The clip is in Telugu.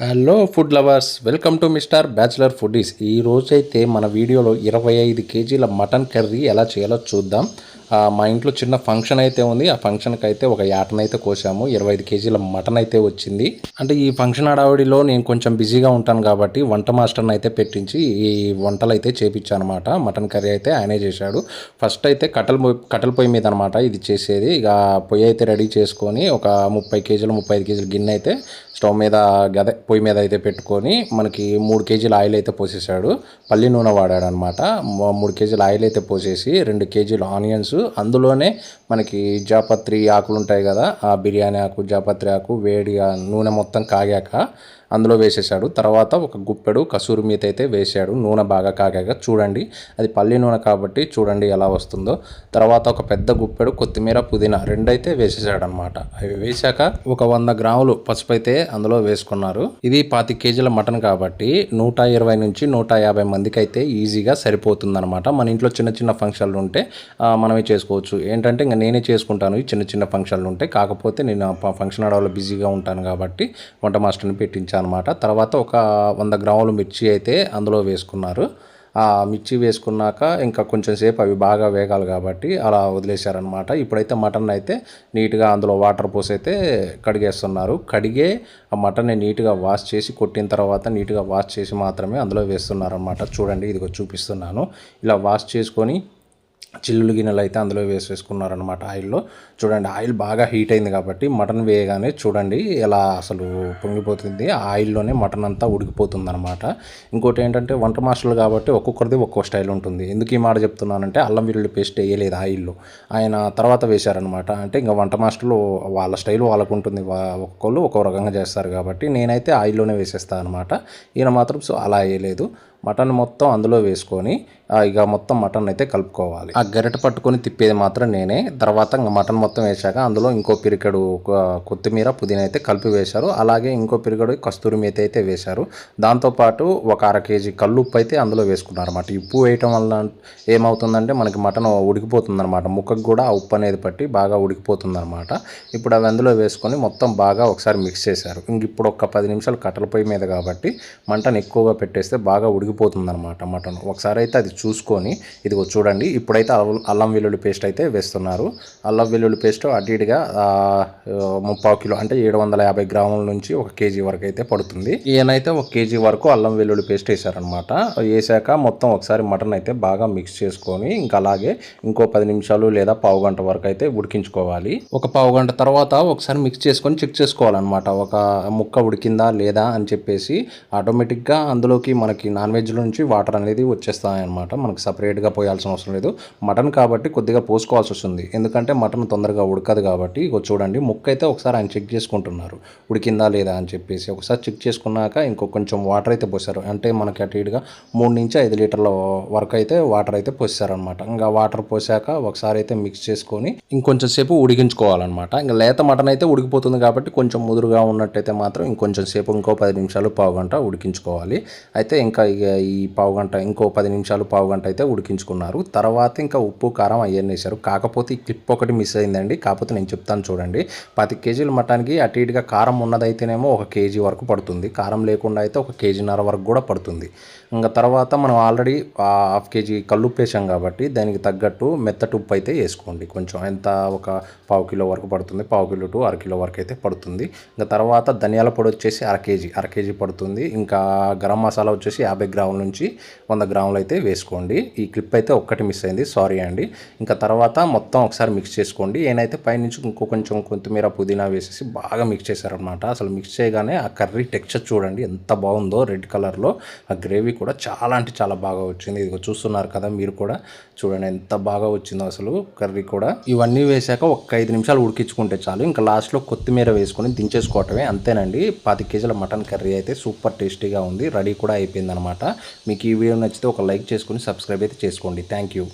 Hello food lovers, welcome to mister bachelor foodies. ఈ రోజైతే మన వీడియోలో 25 కేజీల మటన్ కర్రీ ఎలా చేయాలో చూద్దాం. మా ఇంట్లో చిన్న ఫంక్షన్ అయితే ఉంది. ఆ ఫంక్షన్కి అయితే ఒక యాటనైతే కోసాము. 25 కేజీల మటన్ అయితే వచ్చింది. అంటే ఈ ఫంక్షన్ హడావిడిలో నేను కొంచెం బిజీగా ఉంటాను కాబట్టి వంట మాస్టర్ని అయితే పెట్టించి ఈ వంటలు అయితే చేపించాను అనమాట. మటన్ కర్రీ అయితే ఆయనే చేశాడు. ఫస్ట్ అయితే కట్టెల పొయ్యి మీద అనమాట ఇది చేసేది. ఇక పొయ్యి అయితే రెడీ చేసుకొని ఒక 30 కేజీలు 35 కేజీల గిన్నె అయితే స్టవ్ మీద పొయ్యి మీద అయితే పెట్టుకొని మనకి 3 కేజీల ఆయిల్ అయితే పోసేసాడు. పల్లి నూనె వాడాడు అనమాట. 3 కేజీల ఆయిల్ అయితే పోసేసి 2 కేజీలు ఆనియన్స్, అందులోనే మనకి జాపత్రి ఆకులు ఉంటాయి కదా, ఆ బిర్యానీ ఆకు, జాపత్రి ఆకు వేడిగా నూనె మొత్తం కాగాక అందులో వేసేసాడు. తర్వాత ఒక గుప్పెడు కసూరి మేతి అయితే వేసాడు. నూనె బాగా కాగాక చూడండి, అది పల్లి నూనె కాబట్టి చూడండి ఎలా వస్తుందో. తర్వాత ఒక పెద్ద గుప్పెడు కొత్తిమీర, పుదీనా రెండైతే వేసేసాడు అనమాట. అవి వేసాక ఒక 100 గ్రాములు పసుపు అయితే అందులో వేసుకున్నారు. ఇది 25 కేజీల మటన్ కాబట్టి 120 నుంచి 150 మందికి అయితే ఈజీగా సరిపోతుంది అనమాట. మన ఇంట్లో చిన్న చిన్న ఫంక్షన్లు ఉంటే మనమే చేసుకోవచ్చు. ఏంటంటే ఇంకా నేనే చేసుకుంటాను ఈ చిన్న చిన్న ఫంక్షన్లు ఉంటే. కాకపోతే నేను ఫంక్షన్ ఆడవాళ్ళు బిజీగా ఉంటాను కాబట్టి వంట మాస్టర్ని పెట్టించాను అనమాట. తర్వాత ఒక 100 గ్రాములు మిర్చి అయితే అందులో వేసుకున్నారు. ఆ మిర్చి వేసుకున్నాక ఇంకా కొంచెం సేపు అవి బాగా వేగాలి కాబట్టి అలా వదిలేశారనమాట. ఇప్పుడైతే మటన్ అయితే నీట్గా అందులో వాటర్ పోసి అయితే కడిగేస్తున్నారు. కడిగే ఆ మటన్ని నీట్గా వాష్ చేసి కొట్టిన తర్వాత నీట్గా వాష్ చేసి మాత్రమే అందులో వేస్తున్నారనమాట. చూడండి, ఇదిగో చూపిస్తున్నాను. ఇలా వాష్ చేసుకొని చిల్లులు గిన్నెలు అయితే అందులో వేసేసుకున్నారనమాట ఆయిల్లో. చూడండి, ఆయిల్ బాగా హీట్ అయింది కాబట్టి మటన్ వేయగానే చూడండి ఎలా అసలు పొంగిపోతుంది. ఆ ఆయిల్లోనే మటన్ అంతా ఉడికిపోతుంది అనమాట. ఇంకోటి ఏంటంటే వంట మాస్టర్లు కాబట్టి ఒక్కొక్కరిది ఒక్కొక్క స్టైల్ ఉంటుంది. ఎందుకు ఈ మాట చెప్తున్నానంటే అల్లం వెల్లుల్లి పేస్ట్ వేయలేదు ఆయిల్లో, ఆయన తర్వాత వేశారనమాట. అంటే ఇంకా వంట మాస్టర్లు వాళ్ళ స్టైల్ వాళ్ళకు ఉంటుంది, ఒక్కొక్కళ్ళు ఒక్కో రకంగా చేస్తారు కాబట్టి నేనైతే ఆయిల్లోనే వేసేస్తాను అనమాట. ఈయన మాత్రం అలా వేయలేదు. మటన్ మొత్తం అందులో వేసుకొని ఇక మొత్తం మటన్ అయితే కలుపుకోవాలి. ఆ గరిటె పట్టుకొని తిప్పేది మాత్రం నేనే. తర్వాత ఇంకా మటన్ మొత్తం వేసాక అందులో ఇంకో పిరికెడు కొత్తిమీర, పుదీనా అయితే కలిపి వేశారు. అలాగే ఇంకో పిరికెడు కస్తూరి మేతి అయితే వేశారు. దాంతోపాటు ఒక 1/2 కేజీ కల్లుప్పు అయితే అందులో వేసుకున్నారు అన్నమాట. ఉప్పు వేయటం వల్ల ఏమవుతుందంటే మనకి మటన్ ఉడికిపోతుంది అనమాట. ముక్కకు కూడా ఆ ఉప్పు అనేది పట్టి బాగా ఉడికిపోతుంది అనమాట. ఇప్పుడు అవి అందులో వేసుకొని మొత్తం బాగా ఒకసారి మిక్స్ చేశారు. ఇంక ఇప్పుడు ఒక 10 నిమిషాలు కట్టెల పొయ్యి మీద కాబట్టి మంటను ఎక్కువగా పెట్టేస్తే బాగా ఉడికిపోతుంది అనమాట మటన్. ఒకసారి అయితే అది చూసుకొని ఇదిగో చూడండి, ఇప్పుడైతే అల్లం వెల్లుల్లి పేస్ట్ అయితే వేస్తున్నారు. అల్లం వెల్లుల్లి పేస్ట్ అటు ఇటుగా 3/4 కిలో అంటే 750 గ్రాముల నుంచి 1 కేజీ వరకు అయితే పడుతుంది. ఈయనైతే 1 కేజీ వరకు అల్లం వెల్లుల్లి పేస్ట్ వేసారనమాట. వేసాక మొత్తం ఒకసారి మటన్ అయితే బాగా మిక్స్ చేసుకొని ఇంకా అలాగే ఇంకో 10 నిమిషాలు లేదా పావు గంట వరకు అయితే ఉడికించుకోవాలి. ఒక పావు గంట తర్వాత ఒకసారి మిక్స్ చేసుకొని చెక్ చేసుకోవాలన్నమాట, ఒక ముక్క ఉడికిందా లేదా అని చెప్పేసి. ఆటోమేటిక్గా అందులోకి మనకి నాన్ వెజ్లో నుంచి వాటర్ అనేది వచ్చేస్తాయన్నమాట. మనకు సపరేట్గా పోయాల్సిన అవసరం లేదు. మటన్ కాబట్టి కొద్దిగా పోసుకోవాల్సి వస్తుంది, ఎందుకంటే మటన్ తొందరగా ఉడకదు కాబట్టి. ఇగో చూడండి, ముక్క అయితే ఒకసారి ఆయన చెక్ చేసుకుంటున్నారు ఉడికిందా లేదా అని చెప్పేసి. ఒకసారి చెక్ చేసుకున్నాక ఇంకో కొంచెం వాటర్ అయితే పోసారు. అంటే మనకి అటు ఇటుగా 3 నుంచి 5 లీటర్ల వరకు అయితే వాటర్ అయితే పోసారనమాట. ఇంకా వాటర్ పోసాక ఒకసారి అయితే మిక్స్ చేసుకొని ఇంకొంచెం సేపు ఉడికించుకోవాలన్నమాట. ఇంకా లేత మటన్ అయితే ఉడికిపోతుంది కాబట్టి కొంచెం ముదురుగా ఉన్నట్టయితే మాత్రం ఇంకొంచెం సేపు ఇంకో 10 నిమిషాలు పావు గంట ఉడికించుకోవాలి. అయితే ఇంకా ఇక ఈ పావు గంట ఇంకో 10 నిమిషాలు పావు గంట అయితే ఉడికించుకున్నారు. తర్వాత ఇంకా ఉప్పు కారం అవన్నీ వేశారు. కాకపోతే ఈ క్లిప్ ఒకటి మిస్ అయిందండి. కాకపోతే నేను చెప్తాను చూడండి. 10 కేజీల మటన్కి అటు ఇటుగా కారం ఉన్నదైతేనేమో 1 కేజీ వరకు పడుతుంది. కారం లేకుండా అయితే 1 కేజీన్నర వరకు కూడా పడుతుంది. ఇంకా తర్వాత మనం ఆల్రెడీ 1/2 కేజీ కల్లుప్పు వేసాం కాబట్టి దానికి తగ్గట్టు మెత్తటి ఉప్పు అయితే వేసుకోండి. కొంచెం ఎంత ఒక పావు కిలో వరకు పడుతుంది, పావు కిలో టు 1/2 కిలో వరకు అయితే పడుతుంది. ఇంకా తర్వాత ధనియాల పొడి వచ్చేసి 1/2 కేజీ పడుతుంది. ఇంకా గరం మసాలా వచ్చేసి 50 గ్రాముల నుంచి 100 గ్రాములు అయితే వేసుకోండి. ఈ క్లిప్ అయితే ఒక్కటి మిస్ అయింది, సారీ అండి. ఇంకా తర్వాత మొత్తం ఒకసారి మిక్స్ చేసుకోండి. ఏనైతే పైనుంచి ఇంకో కొంచెం కొత్తిమీర, పుదీనా వేసేసి బాగా మిక్స్ చేశారనమాట. అసలు మిక్స్ చేయగానే ఆ కర్రీ టెక్స్చర్ చూడండి ఎంత బాగుందో, రెడ్ కలర్లో. ఆ గ్రేవీ కూడా చాలా అంటే చాలా బాగా వచ్చింది. ఇదిగో చూస్తున్నారు కదా మీరు కూడా, చూడండి ఎంత బాగా వచ్చిందో అసలు కర్రీ కూడా. ఇవన్నీ వేసాక ఒక 5 నిమిషాలు ఉడికించుకుంటే చాలు. ఇంకా లాస్ట్లో కొత్తిమీర వేసుకొని దించేసుకోవటమే, అంతేనండి. 10 కేజీల మటన్ కర్రీ అయితే సూపర్ టేస్టీగా ఉంది, రెడీ కూడా అయిపోయింది అనమాట. మీకు ఈ వీడియో నచ్చితే ఒక లైక్ చేసుకొని సబ్స్క్రైబ్ అయితే చేసుకోండి. Thank you.